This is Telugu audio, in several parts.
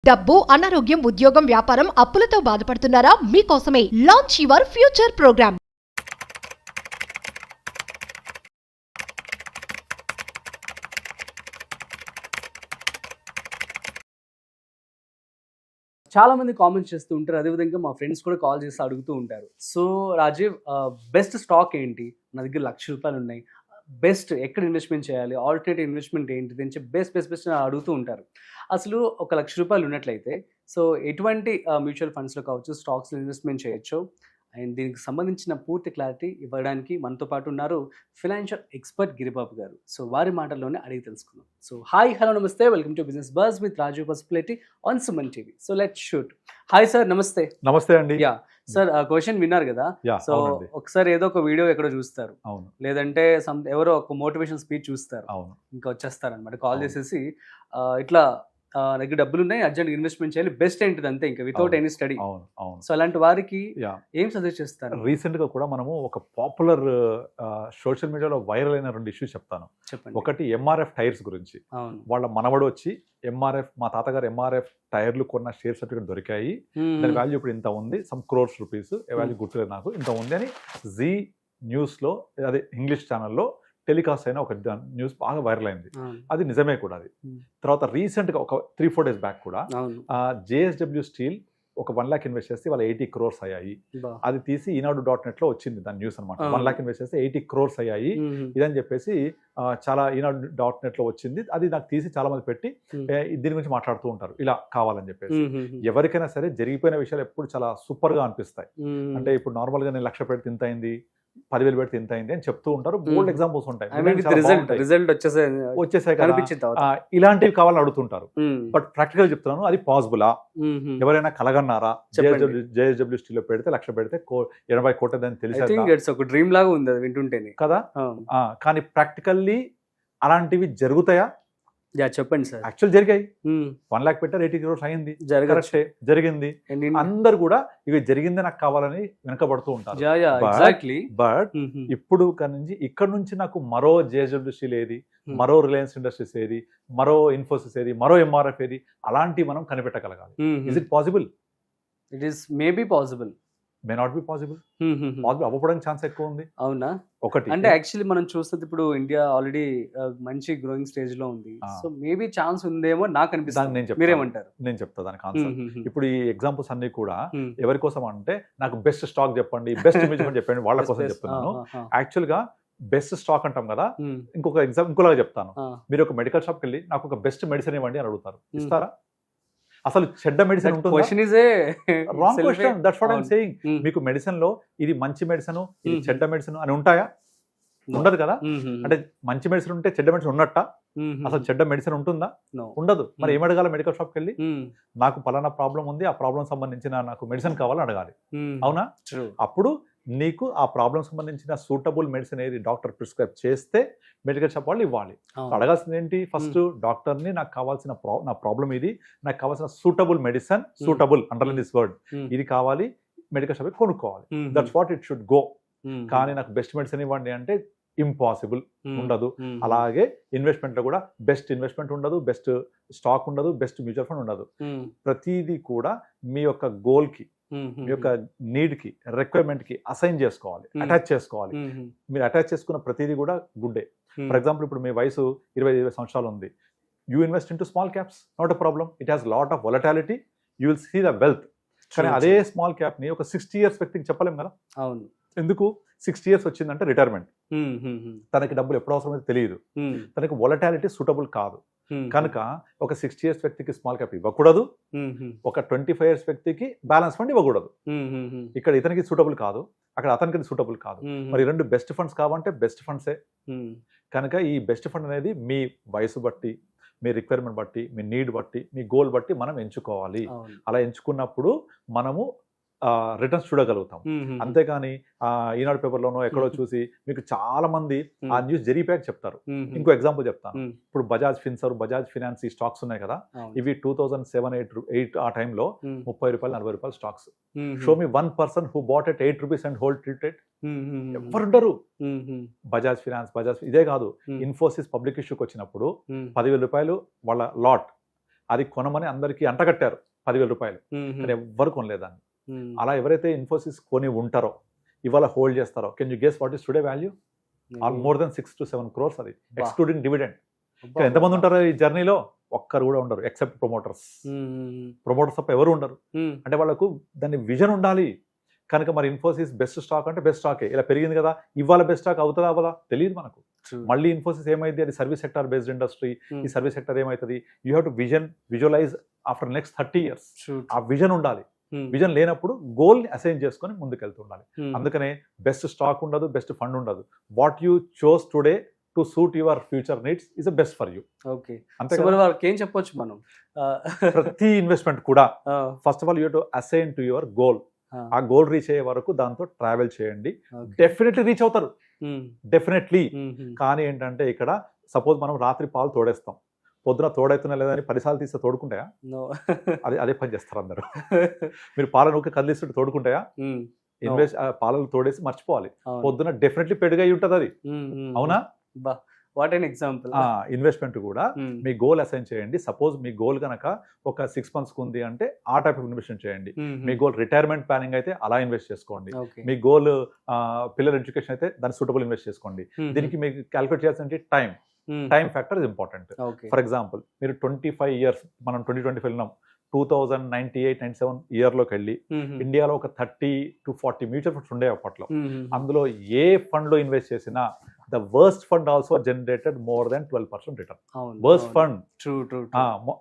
డబ్బు, అనారోగ్యం, ఉద్యోగం, వ్యాపారం, అప్పులతో బాధపడుతున్నారా? మీకోసమే లాంచ్ యువర్ ఫ్యూచర్ ప్రోగ్రామ్. చాలా మంది కామెంట్స్ చేస్తూ ఉంటారు. అదేవిధంగా మా ఫ్రెండ్స్ కూడా కాల్ చేసి అడుగుతూ ఉంటారు. సో రాజీవ్, బెస్ట్ స్టాక్ ఏంటి? నా దగ్గర ₹1,00,000 ఉన్నాయి. బెస్ట్ ఎక్కడ ఇన్వెస్ట్మెంట్ చేయాలి? ఆల్టర్నేటివ్ ఇన్వెస్ట్మెంట్ ఏంటిది అని చెప్పి బెస్ట్ అని అడుగుతూ ఉంటారు. అసలు ఒక ₹1,00,000 ఉన్నట్లయితే సో ఎటువంటి మ్యూచువల్ ఫండ్స్లో కావచ్చు, స్టాక్స్లో ఇన్వెస్ట్మెంట్ చేయొచ్చు, అండ్ దీనికి సంబంధించిన పూర్తి క్లారిటీ ఇవ్వడానికి మనతో పాటు ఉన్నారు ఫైనాన్షియల్ ఎక్స్పర్ట్ గిరిబాబు గారు. సో వారి మాటల్లోనే అడిగి తెలుసుకుందాం. సో హాయ్, హలో, నమస్తే, welcome to Business Buzz with Rajeev Pasupuleti on Suman TV. So let's shoot. Hi sir, నమస్తే. నమస్తే అండి. యా సార్, క్వశ్చన్ విన్నారు కదా? సో ఒకసారి ఏదో ఒక వీడియో ఎక్కడో చూస్తారు, లేదంటే ఎవరో ఒక మోటివేషన్ స్పీచ్ చూస్తారు, ఇంకా వచ్చేస్తారు అనమాట కాల్ చేసేసి ఇట్లా దగ్గర డబ్బులు ఉన్నాయి, అర్జెంట్ ఇన్వెస్ట్మెంట్ చేయాలి, బెస్ట్ ఏంటిది అంతే, ఇంకా వితౌట్ ఎనీ స్టడీ. సో అలాంటి వారికి ఏం సజెస్ట్ చేస్తారు? రీసెంట్ గా కూడా మనము ఒక పాపులర్ సోషల్ మీడియాలో వైరల్ అయిన 2 ఇష్యూస్ చెప్తాను. ఒకటి ఎంఆర్ఎఫ్ టైర్స్ గురించి. వాళ్ళ మనవడు వచ్చి మా తాతగారు ఎంఆర్ఎఫ్ టైర్లు కొన్న షేర్ సర్టిఫికేట్ దొరికాయి, దాని వాల్యూ ఇప్పుడు ఇంత ఉంది, సమ్ crores రూపీస్, వాల్యూ గుర్తులేదు నాకు, ఇంత ఉంది అని జీ న్యూస్ లో, అదే ఇంగ్లీష్ ఛానల్లో టెలికాస్ట్ అయిన ఒక న్యూస్ బాగా వైరల్ అయింది. అది నిజమే కూడా. అది తర్వాత రీసెంట్ గా ఒక 3-4 days బ్యాక్ కూడా JSW స్టీల్ ఒక 1 lakh ఇన్వెస్ట్ చేస్తే వాళ్ళ 80 crores అయ్యాయి. అది తీసి ఈనాడు.net లో వచ్చింది దాని న్యూస్ అనమాట. 1 lakh ఇన్వెస్ట్ చేస్తే 80 crores అయ్యాయి ఇదని చెప్పేసి చాలా ఈనాడు.net లో వచ్చింది. అది నాకు తీసి చాలా మంది పెట్టి దీని గురించి మాట్లాడుతూ ఉంటారు ఇలా కావాలని చెప్పేసి. ఎవరికైనా సరే జరిగిపోయిన విషయాలు ఎప్పుడు చాలా సూపర్ గా అనిపిస్తాయి. అంటే ఇప్పుడు నార్మల్ గా నేను 1,00,000 పెడితే ఇంత అయింది, 10,000 పెడితే ఇంత అయింది అని చెప్తూ ఉంటారు. బోల్డ్ ఎగ్జాంపుల్స్ ఉంటాయి. వచ్చేసాయి ఇలాంటివి కావాలని అడుగుతుంటారు. బట్ ప్రాక్టికల్ చెప్తున్నాను, అది పాసిబులా? ఎవరైనా కలగన్నారా? JSW స్టీల్ లో పెడితే 1,00,000 పెడితే 80 కోట్ల అని తెలిసి ఒక డ్రీమ్ లాగా ఉంది అది వింటుంటేనే కదా. కానీ ప్రాక్టికల్లీ అలాంటివి జరుగుతాయా? చెప్పండి సార్. యాక్చువల్ జరిగాయి. 1 lakh పెట్టారు, 80 crores అయింది, జరిగింది. అందరు కూడా ఇవి జరిగింది నాకు కావాలని వెనకబడుతూ ఉంటారు. బట్ ఇప్పుడు ఇక్కడ నుంచి నాకు మరో JSW స్టీల్ ఏది, మరో రిలయన్స్ ఇండస్ట్రీస్ ఏది, మరో ఇన్ఫోసిస్ ఏది, మరో ఎంఆర్ఎఫ్ ఏది, అలాంటివి మనం కనిపెట్టగలగాలి. Is it possible? It is maybe possible, may not be possible. అవ్వడానికి ఛాన్స్ ఎక్కువ ఉంది. అవునా? ఒకటి అంటే యాక్చువల్లీ మనం చూస్తుంది ఇప్పుడు ఇండియా ఆల్రెడీ మంచి గ్రోయింగ్ స్టేజ్ లో ఉంది. సో మేబీ ఛాన్స్ ఉందేమో నాకు అనిపిస్తుంది. మీరేమంటారు? నేను చెప్తా దానికి ఆన్సర్. ఇప్పుడు ఈ ఎగ్జాంపుల్స్ అన్ని కూడా ఎవరి కోసం అంటే, నాకు బెస్ట్ స్టాక్ చెప్పండి, బెస్ట్ మ్యూచువల్ చెప్పండి, వాళ్ళ కోసం చెప్తున్నాను. యాక్చువల్ గా బెస్ట్ స్టాక్ అంటాం కదా, ఇంకోలాగా చెప్తాను. మీరు ఒక మెడికల్ షాప్కి వెళ్ళి నాకు ఒక బెస్ట్ మెడిసిన్ ఇవ్వండి అని అడుగుతారు, ఇస్తారా? అసలు చెడ్డ మెడిసిన్ మీకు మెడిసిన్ లో ఇది మంచి మెడిసిన్, ఇది చెడ్డ మెడిసిన్ అని ఉంటాయా? ఉండదు కదా. అంటే మంచి మెడిసిన్ ఉంటే చెడ్డ మెడిసిన్ ఉన్నట్ట? అసలు చెడ్డ మెడిసిన్ ఉంటుందా? ఉండదు. మరి ఏం అడగాలి? మెడికల్ షాప్కి వెళ్ళి నాకు పలానా ప్రాబ్లం ఉంది, ఆ ప్రాబ్లం సంబంధించిన నాకు మెడిసిన్ కావాలని అడగాలి. అవునా? అప్పుడు నీకు ఆ ప్రాబ్లం సంబంధించిన సూటబుల్ మెడిసిన్ ఏది డాక్టర్ ప్రిస్క్రైబ్ చేస్తే మెడికల్ షాప్ వాళ్ళు ఇవ్వాలి. అడగాల్సింది ఏంటి? ఫస్ట్ డాక్టర్ని నాకు కావాల్సిన నా ప్రాబ్లం ఇది, నాకు కావాల్సిన suitable medicine, suitable underline this word, ఇది కావాలి, మెడికల్ షాప్ కొనుక్కోవాలి. That's what it should go. కానీ నాకు బెస్ట్ మెడిసిన్ ఇవ్వండి అంటే ఇంపాసిబుల్, ఉండదు. అలాగే ఇన్వెస్ట్మెంట్ లో కూడా బెస్ట్ ఇన్వెస్ట్మెంట్ ఉండదు, బెస్ట్ స్టాక్ ఉండదు, బెస్ట్ మ్యూచువల్ ఫండ్ ఉండదు. ప్రతిదీ కూడా మీ యొక్క గోల్ కి, మీ యొక్క నీడ్ కి, రిక్వైర్మెంట్ కి అసైన్ చేసుకోవాలి, అటాచ్ చేసుకోవాలి. మీరు అటాచ్ చేసుకున్న ప్రతిదీ కూడా గుడ్డే. ఫర్ ఎగ్జాంపుల్ ఇప్పుడు మీ వయసు 20 సంవత్సరాలు ఉంది, you invest in to small caps, not a problem. It has lot of volatility, you will see the wealth. కానీ అదే స్మాల్ క్యాప్ ని ఒక 60 years వ్యక్తికి చెప్పలేం కదా. అవును. ఎందుకు? 60 years వచ్చిందంటే రిటైర్మెంట్, తనకి డబ్బులు ఎప్పుడు అవసరమైతే తెలియదు, తనకి వొలటాలిటీ సూటబుల్ కాదు. కనుక ఒక 60 years వ్యక్తికి స్మాల్ క్యాప్ ఇవ్వకూడదు, ఒక 25 years వ్యక్తికి బ్యాలెన్స్ ఫండ్ ఇవ్వకూడదు. ఇక్కడ ఇతనికి సూటబుల్ కాదు, అక్కడ అతనికి సూటబుల్ కాదు. మరి 2 బెస్ట్ ఫండ్స్ కావాలంటే బెస్ట్ ఫండ్సే. కనుక ఈ బెస్ట్ ఫండ్ అనేది మీ వయసు బట్టి, మీ రిక్వైర్మెంట్ బట్టి, మీ నీడ్ బట్టి, మీ గోల్ బట్టి మనం ఎంచుకోవాలి. అలా ఎంచుకున్నప్పుడు మనము రిటర్న్స్ చూడగలుగుతాం. అంతేకాని ఈనాడు పేపర్లోనో ఎక్కడో చూసి మీకు చాలా మంది ఆ న్యూస్ జరిగిపోయాక చెప్తారు. ఇంకో ఎగ్జాంపుల్ చెప్తాను. ఇప్పుడు బజాజ్ ఫిన్సర్, బజాజ్ ఫినాన్స్ ఈ స్టాక్స్ ఉన్నాయి కదా, ఇవి 2007-8 ఆ టైంలో ₹30-40 stocks. Show me 1 person who bought at ₹8 and hold it. ఎవరుండరు. బజాజ్ ఫినాన్స్, ఇదే కాదు, ఇన్ఫోసిస్ పబ్లిక్ ఇష్యూకి వచ్చినప్పుడు ₹10,000 వాళ్ళ లాట్, అది కొనమని అందరికీ అంటగట్టారు 10,000 రూపాయలు, కానీ ఎవ్వరు కొనలేదాన్ని. అలా ఎవరైతే ఇన్ఫోసిస్ కొని ఉంటారో ఇవాళ హోల్డ్ చేస్తారో, can you guess what is today value? More than 6 to 7 crores, అది ఎక్స్క్లూడింగ్ డివిడెండ్. ఎంతమంది ఉంటారు ఈ జర్నీలో? ఒక్కరు కూడా ఉండరు ఎక్సెప్ట్ ప్రమోటర్స్. ప్రమోటర్స్ తప్ప ఎవరు ఉండరు. అంటే వాళ్ళకు దాని విజన్ ఉండాలి. కనుక మరి ఇన్ఫోసిస్ బెస్ట్ స్టాక్ అంటే బెస్ట్ స్టాకే. ఇలా పెరిగింది కదా, ఇవాళ బెస్ట్ స్టాక్ అవుతుందా అవ్వదా తెలియదు మనకు. మళ్ళీ ఇన్ఫోసిస్ ఏమైంది, అది సర్వీస్ సెక్టర్ బేస్డ్ ఇండస్ట్రీ. ఈ సర్వీస్ సెక్టర్ ఏమవుతుంది, you have to visualise after next 30 years. ఆ విజన్ ఉండాలి. విజన్ లేనప్పుడు గోల్ ని అసైన్ చేసుకొని ముందుకెళ్తుండాలి. అందుకనే బెస్ట్ స్టాక్ ఉండదు, బెస్ట్ ఫండ్ ఉండదు. What you chose today to suit your future needs is the best for you. Okay, అంతే వాళ్ళకి ఏం చెప్పొచ్చు మనం? ప్రతి ఇన్వెస్ట్మెంట్ కూడా first of all you to assign to your goal. ఆ గోల్ రీచ్ అయ్యే వరకు దాంతో ట్రావెల్ చేయండి. డెఫినెట్లీ రీచ్ అవుతారు, డెఫినెట్లీ. కానీ ఏంటంటే ఇక్కడ సపోజ్ మనం రాత్రి పాలు తోడేస్తాం, పొద్దున తోడైతున్నా లేదని 10 సార్లు తీస్తే తోడుకుంటాయా? అదే పని చేస్తారు అందరూ. మీరు పాలను కదిలిస్తుంటే తోడుకుంటాయా? ఇన్వెస్ట్ పాలను తోడేసి మర్చిపోవాలి. పొద్దున డెఫినెట్లీ పెడుగా ఉంటుంది అది. అవునా? What an example. ఇన్వెస్ట్మెంట్ కూడా మీ గోల్ అసైన్ చేయండి. సపోజ్ మీ గోల్ కనుక ఒక 6 months ఉంది అంటే ఆ టైప్ ఆఫ్ ఇన్వెస్ట్మెంట్ చేయండి. మీ గోల్ రిటైర్మెంట్ ప్లానింగ్ అయితే అలా ఇన్వెస్ట్ చేసుకోండి. మీ గోల్ పిల్లల ఎడ్యుకేషన్ అయితే దాని సూటబుల్ ఇన్వెస్ట్ చేసుకోండి. దీనికి మీకు క్యాలిక్యులేట్ చేయాల్సిన time factor is important. For example మీరు 25 years, మనం 2025 ఉన్నాం, 2098-97 ఇయర్లోకి వెళ్ళి ఇండియాలో ఒక 30 to 40 మ్యూచువల్ ఫండ్స్ ఉండే అప్పట్లో. అందులో ఏ ఫండ్ లో ఇన్వెస్ట్ చేసినా the worst fund also generated more than 12% return. Worst fund,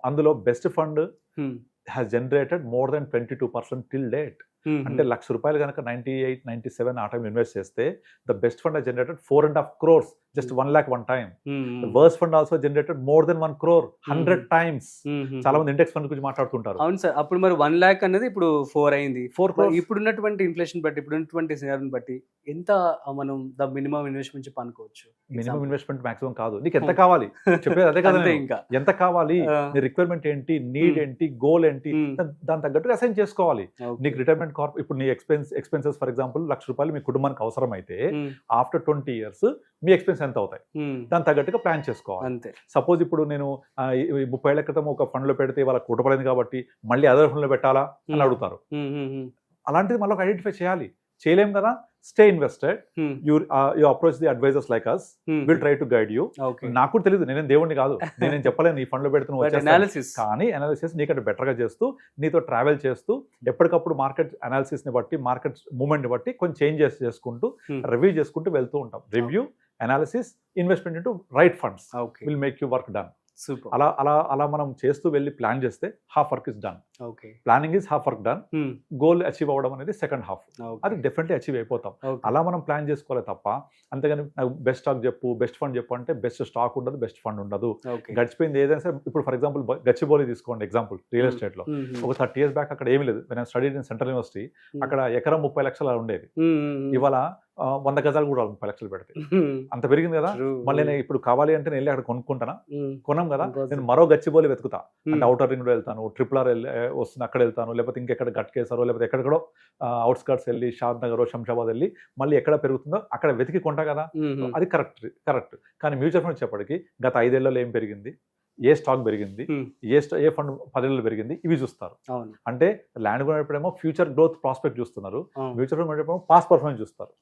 అందులో best fund has generated more than 22% till date. అంటే ₹1,00,000 కనుక 98-97 ఆ టైం ఇన్వెస్ట్ చేస్తే the best fund generated 4.5 crores, just 1 lakh one time. The worst fund also generated more than 1 crore 100 times. చాలా మంది ఇండెక్స్ ఫండ్ గురించి మాట్లాడుతుంటారు. అవును సార్, అప్పుడు మరి 1 lakh అనేది ఇప్పుడు 4 అయింది. 4 crores. ఇప్పుడున్నటువంటి ఇన్ఫ్లేషన్ బట్టి, ఇప్పుడున్నటువంటి సినారియోని బట్టి ఎంత మనం ద మినిమం ఇన్వెస్ట్మెంట్ చెప్పి అనుకోవచ్చు? మినిమం ఇన్వెస్ట్మెంట్ మాక్సిమం కాదు, నీకు ఎంత కావాలి చెప్పేది అదే కదా. ఇంకా ఎంత కావాలి, నీ రిక్వైర్మెంట్ ఏంటి, నీడ్ ఏంటి, గోల్ ఏంటి, దాని తగ్గట్టు అసైన్ చేసుకోవాలి. నీకు రిటైర్మెంట్ ఇప్పుడు నీ ఎక్స్పెన్సెస్ ఫర్ ఎగ్జాంపుల్ ₹1,00,000 మీ కుటుంబానికి అవసరం అయితే ఆఫ్టర్ 20 years మీ ఎక్స్పెన్స్ ఎంత అవుతాయి, దాని తగ్గట్టుగా ప్లాన్ చేసుకోవాలి. అంతే. సపోజ్ ఇప్పుడు నేను 30 ఏళ్ల క్రితం ఒక ఫండ్ లో పెడితే వాళ్ళకి కుటుంబమైంది కాబట్టి మళ్ళీ అదర్ ఫండ్ లో పెట్టాలా అని అడుగుతారు. అలాంటిది మళ్ళీ ఐడెంటిఫై చేయాలి. చేయలేం కదా. Stay invested. You approach the advisors like us, will try to guide you. నాకు తెలియదు, నేనేం దేవుడిని కాదు, నేనేం చెప్పలేను ఈ ఫండ్ లో పెడుతున్నాను. కానీ అనాలిసిస్ నీకంటే బెటర్ గా చేస్తూ, నీతో ట్రావెల్ చేస్తూ, ఎప్పటికప్పుడు మార్కెట్ అనాలిసిస్ ని బట్టి, మార్కెట్ మూవ్మెంట్ ని బట్టి కొంచెం చేంజెస్ చేసుకుంటూ, రివ్యూ చేసుకుంటూ వెళ్తూ ఉంటాం. Review, analysis, investment into right funds will make you work done. అలా అలా అలా మనం చేస్తూ వెళ్ళి ప్లాన్ చేస్తే half work is done. Planning is half work done. Goal achieve అవ్వడం అనేది సెకండ్ హాఫ్. అది డెఫినెట్లీ అచీవ్ అయిపోతాం. అలా మనం ప్లాన్ చేసుకోవాలి తప్ప అంతేగాని నాకు బెస్ట్ స్టాక్ చెప్పు, బెస్ట్ ఫండ్ చెప్పు అంటే బెస్ట్ స్టాక్ ఉండదు, బెస్ట్ ఫండ్ ఉండదు. గడిచిపోయింది ఏదైనా సరే. ఇప్పుడు ఫర్ ఎగ్జాంపుల్ గచ్చిబౌలి తీసుకోండి ఎగ్జాంపుల్, రియల్ ఎస్టేట్ లో ఒక 30 years బ్యాక్ అక్కడ ఏమీ లేదు. నేను స్టడీ ఇన్ సెంట్రల్ యూనివర్సిటీ, అక్కడ ఎకరం 30 లక్షలు ఉండేది. ఇవాళ 100 గజాలు కూడా 30 లక్షలు పెడితే అంత పెరిగింది కదా. మళ్ళీ నేను ఇప్పుడు కావాలి అంటే నేను వెళ్ళి అక్కడ కొనుక్కుంటానా? కొనం కదా. నేను మరో గచ్చిబౌలి వెతుకుతా అంటే అవుటర్ రింగ్ లో వెళ్తాను, ట్రిపుల్ ఆర్ వస్తుంది అక్కడ వెళ్తాను, లేకపోతే ఇంకెక్కడ గట్కేసారో లేకపోతే ఎక్కడెక్కడో అవుట్స్కర్ట్స్ వెళ్ళి షాద్ నగర్, శంషాబాద్ వెళ్ళి మళ్ళీ ఎక్కడ పెరుగుతుందో అక్కడ వెతికి కొంటా కదా. అది కరెక్ట్. కానీ మ్యూచువల్ ఫండ్ చెప్పటికి గత 5 ఏళ్లలో ఏం పెరిగింది, ఏ స్టాక్ పెరిగింది, ఏ ఫండ్ 10 ఏళ్ళు పెరిగింది, ఇవి చూస్తారు. అంటే ల్యాండ్ కొనేటప్పుడేమో ఫ్యూచర్ గ్రోత్ ప్రాస్పెక్ట్ చూస్తున్నారు, మ్యూచువల్ ఫండ్ కొనేటప్పుడు పాస్ట్ పర్ఫార్మెన్స్ చూస్తారు.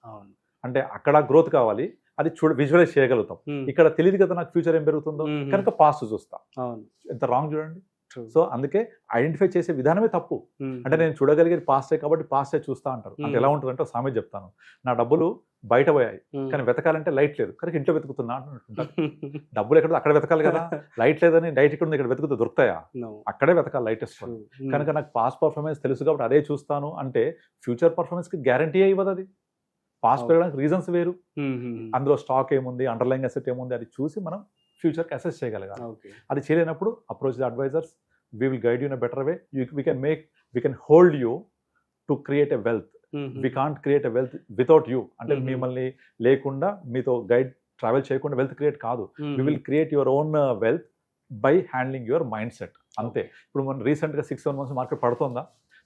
అంటే అక్కడ గ్రోత్ కావాలి, అది విజువలైజ్ చేయగలుగుతాం. ఇక్కడ తెలియదు కదా నాకు ఫ్యూచర్ ఏం పెరుగుతుందో, కనుక పాస్ట్ చూస్తాం. ఎంత రాంగ్ చూడండి. సో అందుకే ఐడెంటిఫై చేసే విధానమే తప్పు. అంటే నేను చూడగలిగేది పాస్టే కాబట్టి పాస్టే చూస్తా అంటారు. అంటే ఎలా ఉంటుందంటే సామెత చెప్తాను, నా డబ్బులు బయట పోయాయి కానీ వెతకాలంటే లైట్ లేదు కనుక ఇంట్లో వెతుకుతున్నా అంటుంటారు. డబ్బులు ఎక్కడ అక్కడ వెతకాలి కదా, లైట్ లేదని లైట్ ఇక్కడ ఇక్కడ వెతుకుతూ దొరుకుతాయా? అక్కడే వెతకాలి లైట్ వేసుకోవాలి. కనుక నాకు పాస్ట్ పర్ఫార్మెన్స్ తెలుసు కాబట్టి అదే చూస్తాను అంటే ఫ్యూచర్ పర్ఫార్మెన్స్ కి గ్యారంటీ ఇవ్వదు. అది పాస్ట్ పెరగడానికి రీజన్స్ వేరు, అందులో స్టాక్ ఏముంది, అండర్లైన్ అసెట్ ఏముంది, అది చూసి మనం ఫ్యూచర్కి అసెస్ చేయగలగాలి. అది చేయలేనప్పుడు approach the advisors, we will guide you in a better way. We can hold you to create a wealth. We can't create a wealth without you. అంటే మిమ్మల్ని లేకుండా, మీతో గైడ్ ట్రావెల్ చేయకుండా వెల్త్ క్రియేట్ కాదు. We will create your own wealth by handling your mindset. అంతే. ఇప్పుడు మనం రీసెంట్గా 6-7 months మార్కెట్ పడుతుందా,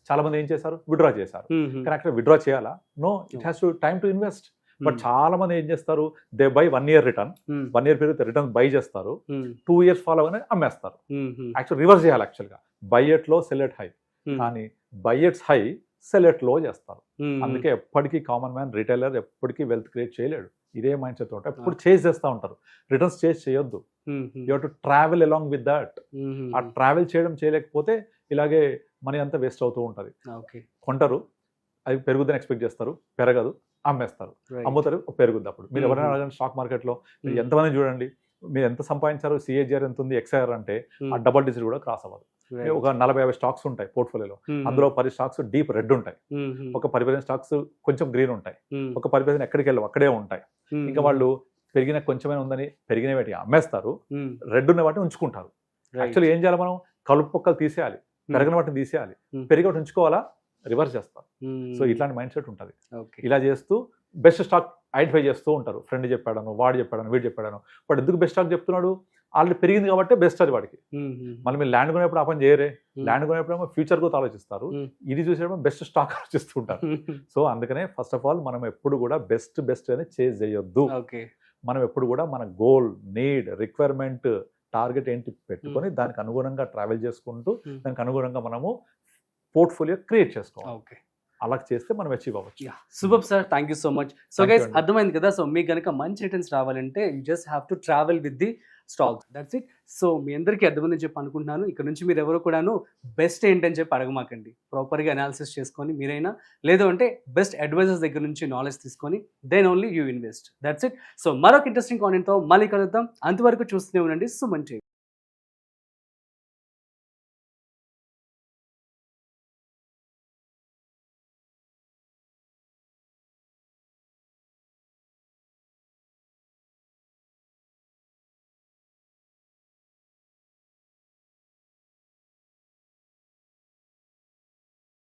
చాలా మంది ఏం చేశారు, విత్డ్రా చేశారు. కానీ అక్కడ విత్డ్రా చేయాలా? No, it has to time to invest. But చాలా మంది ఏం చేస్తారు, they buy 1 year return, 1 year పెరిగితే రిటర్న్ బై చేస్తారు, 2 years ఫాలో అవగానే అమ్మేస్తారు. యాక్చువల్ రివర్స్ చేయాలి, యాక్చువల్గా బై ఎట్ లో సెల్ ఎట్ హై, కానీ బై ఎట్స్ హై సెల్ ఎట్ లో చేస్తారు. అందుకే ఎప్పటికీ కామన్ మ్యాన్ రిటైలర్ ఎప్పటికీ వెల్త్ క్రియేట్ చేయలేడు. ఇదే మైండ్ సెట్ ఉంటాయి, ఎప్పుడు చేంజ్ చేస్తూ ఉంటారు. రిటర్న్స్ చేంజ్ చేయొద్దు, you to travel along with that. ఆ ట్రావెల్ చేయలేకపోతే ఇలాగే మనీ అంతా వేస్ట్ అవుతూ ఉంటుంది. కొంటారు, అది పెరుగుదని ఎక్స్పెక్ట్ చేస్తారు, పెరగదు, అమ్మేస్తారు, అమ్ముతారు, పెరుగుద్ది. అప్పుడు మీరు ఎవరైనా అడగండి స్టాక్ మార్కెట్లో ఎంతమంది చూడండి, మీరు ఎంత సంపాదించారు, సిఏజిఆర్ ఎంత ఉంది, ఎక్స్ఐఆర్ అంటే ఆ డబల్ డిజిట్ కూడా క్రాస్ అవ్వదు. ఒక 40-50 స్టాక్స్ ఉంటాయి పోర్ట్ఫోలియోలో, అందులో 10 స్టాక్స్ డీప్ రెడ్ ఉంటాయి, ఒక 10% స్టాక్స్ కొంచెం గ్రీన్ ఉంటాయి, ఒక 10% ఎక్కడికి వెళ్ళవు అక్కడే ఉంటాయి. ఇంకా వాళ్ళు పెరిగిన కొంచెమైనా ఉందని పెరిగిన వాటికి అమ్మేస్తారు, రెడ్ ఉన్న వాటిని ఉంచుకుంటారు. యాక్చువల్లీ ఏం చేయాలి, మనం కలుపు పొక్కలు తీసేయాలి, పెరిగిన వాటిని తీసేయాలి, పెరిగి వాటి ఉంచుకోవాలా, రివర్స్ చేస్తారు. సో ఇట్లాంటి మైండ్ సెట్ ఉంటుంది. ఇలా చేస్తూ బెస్ట్ స్టాక్ ఐడెంటిఫై చేస్తూ ఉంటారు. ఫ్రెండ్ చెప్పాడను, వాడు చెప్పాడను, వీడు చెప్పాడను, వాడు ఎందుకు బెస్ట్ స్టాక్ చెప్తున్నాడు, ఆల్రెడీ పెరిగింది కాబట్టి బెస్ట్ అది వాడికి. మళ్ళీ మీరు ల్యాండ్ కొనేప్పుడు ఆ పని చేయరే, ల్యాండ్ కొనేప్పుడేమో ఫ్యూచర్ గ్రోత్ ఆలోచిస్తారు, ఇది చూసేటప్పుడు బెస్ట్ స్టాక్ ఆలోచిస్తూ ఉంటారు. సో అందుకనే ఫస్ట్ ఆఫ్ ఆల్ మనం ఎప్పుడు కూడా బెస్ట్ అని చేజ్ చేయొద్దు. మనం ఎప్పుడు కూడా మన గోల్, నీడ్, రిక్వైర్మెంట్, టార్గెట్ ఏంటి పెట్టుకొని దానికి అనుగుణంగా ట్రావెల్ చేసుకుంటూ దానికి అనుగుణంగా మనము పోర్ట్ఫోలియో క్రియేట్ చేసుకోవాలి. అలా చేస్తే మనం అచీవ్ అవ్వచ్చు. Super sir, thank you so much. So guys అర్థమైంది కదా, సో మీకు కనుక మంచి రిటర్న్స్ రావాలంటే you just have to travel with the stocks, that's it. So మీ అందరికీ అర్థమైందని చెప్పి అనుకుంటున్నాను. ఇక్కడ నుంచి మీరు ఎవరు కూడాను బెస్ట్ ఏంటని చెప్పి అడగమాకండి, ప్రాపర్గా అనాలిసిస్ చేసుకొని మీరైనా, లేదు అంటే బెస్ట్ అడ్వైజర్స్ దగ్గర నుంచి నాలెడ్జ్ తీసుకొని then only you invest, that's it. So మరొక ఇంట్రెస్టింగ్ కాంటెంట్తో మళ్ళీ కలుద్దాం, అంతవరకు చూస్తూనే ఉండండి సుమన్ టీవీ.